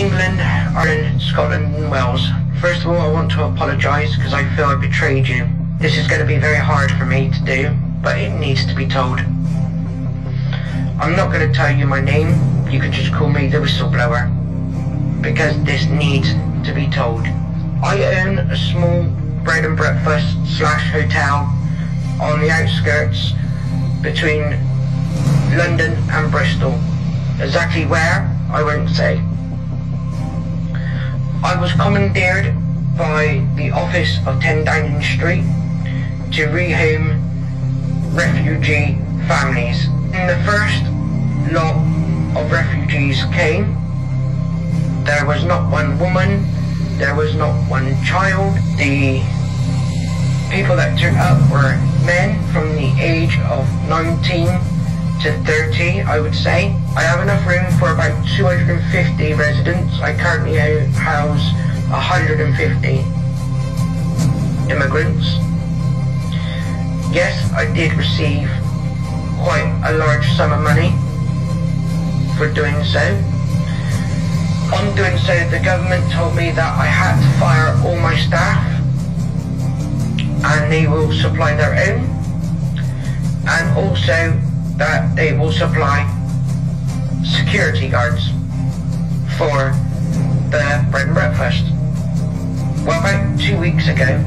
England, Ireland, Scotland and Wales. First of all, I want to apologise because I feel I betrayed you. This is going to be very hard for me to do, but it needs to be told. I'm not going to tell you my name, you can just call me the whistleblower, because this needs to be told. I own a small bread and breakfast / hotel on the outskirts between London and Bristol. Exactly where, I won't say. I was commandeered by the office of 10 Downing Street to rehome refugee families. When the first lot of refugees came, there was not one woman, there was not one child. The people that turned up were men from the age of 19 to 30, I would say. I have enough room for about 250 residents. I currently house 150 immigrants. Yes, I did receive quite a large sum of money for doing so. On doing so, the government told me that I had to fire all my staff and they will supply their own, and also that they will supply security guards for the bread and breakfast. Well, about 2 weeks ago,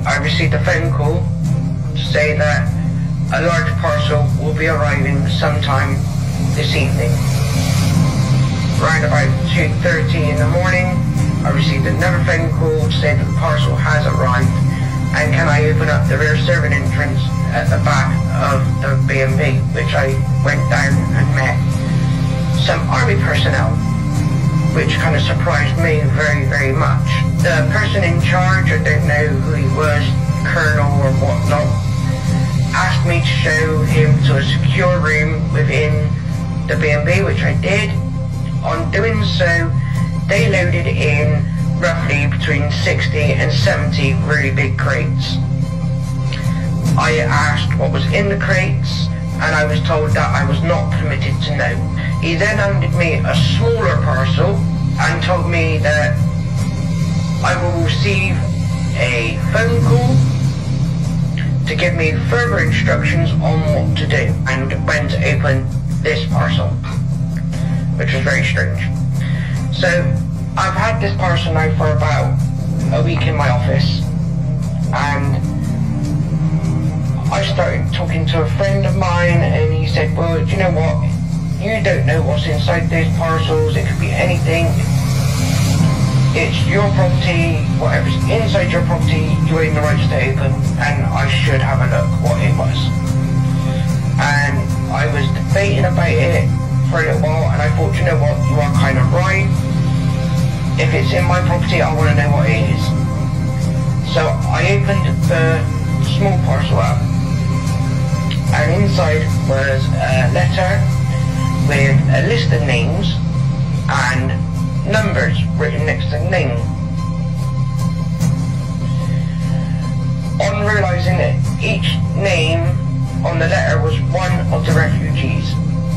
I received a phone call to say that a large parcel will be arriving sometime this evening. Around about 2:30 in the morning, I received another phone call to say that the parcel has arrived and can I open up the rear servant entrance at the back of the B&B, which I went down and met some army personnel, which kind of surprised me very, very much. The person in charge, I don't know who he was, colonel or whatnot, asked me to show him to a secure room within the B&B, which I did. On doing so, they loaded in roughly between 60 and 70 really big crates. I asked what was in the crates, and I was told that I was not permitted to know. He then handed me a smaller parcel and told me that I will receive a phone call to give me further instructions on what to do and when to open this parcel, which was very strange. So I've had this parcel now for about a week in my office, and I started talking to a friend of mine, and he said, well, do you know what, you don't know what's inside these parcels, it could be anything, it's your property, whatever's inside your property, you own the rights to open, and I should have a look what it was. And I was debating about it for a little while, and I thought, you know what, you are kind of right. If it's in my property, I want to know what it is. So I opened the small parcel up, and inside was a letter with a list of names and numbers written next to the name. On realising that each name on the letter was one of the refugees,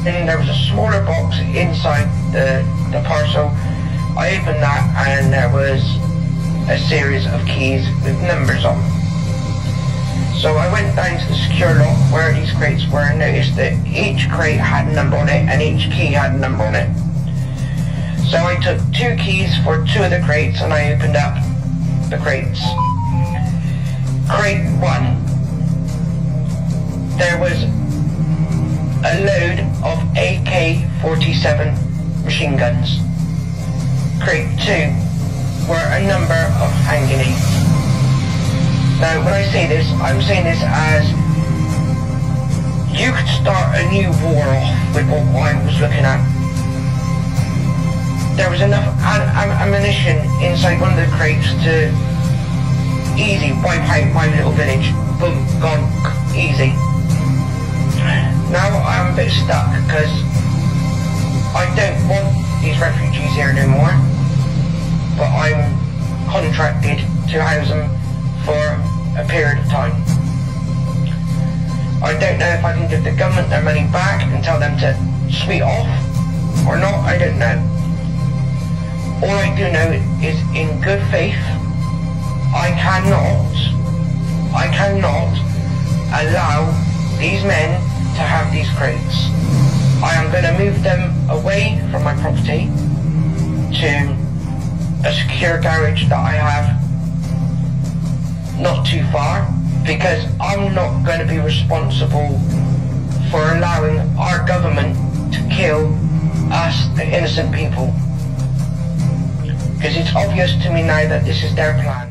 and there was a smaller box inside the parcel. I opened that, and there was a series of keys with numbers on. So I went down to the secure lock where these crates were and noticed that each crate had a number on it and each key had a number on it. So I took 2 keys for 2 of the crates and I opened up the crates. Crate 1. There was a load of AK-47 machine guns. Crate 2 were a number of hand grenades. Now when I say this, I'm saying this as you could start a new war off with what I was looking at. There was enough ammunition inside one of the crates to easy wipe out my little village. Boom, gone, easy. Now I'm a bit stuck because I don't want these refugees here no more, but I'm contracted to house them for a period of time. I don't know if I can give the government their money back and tell them to sweet off or not, I don't know. All I do know is, in good faith, I cannot allow these men to have these crates. I am going to move them away from my property to a secure garage that I have not too far, because I'm not going to be responsible for allowing our government to kill us, the innocent people. Because it's obvious to me now that this is their plan.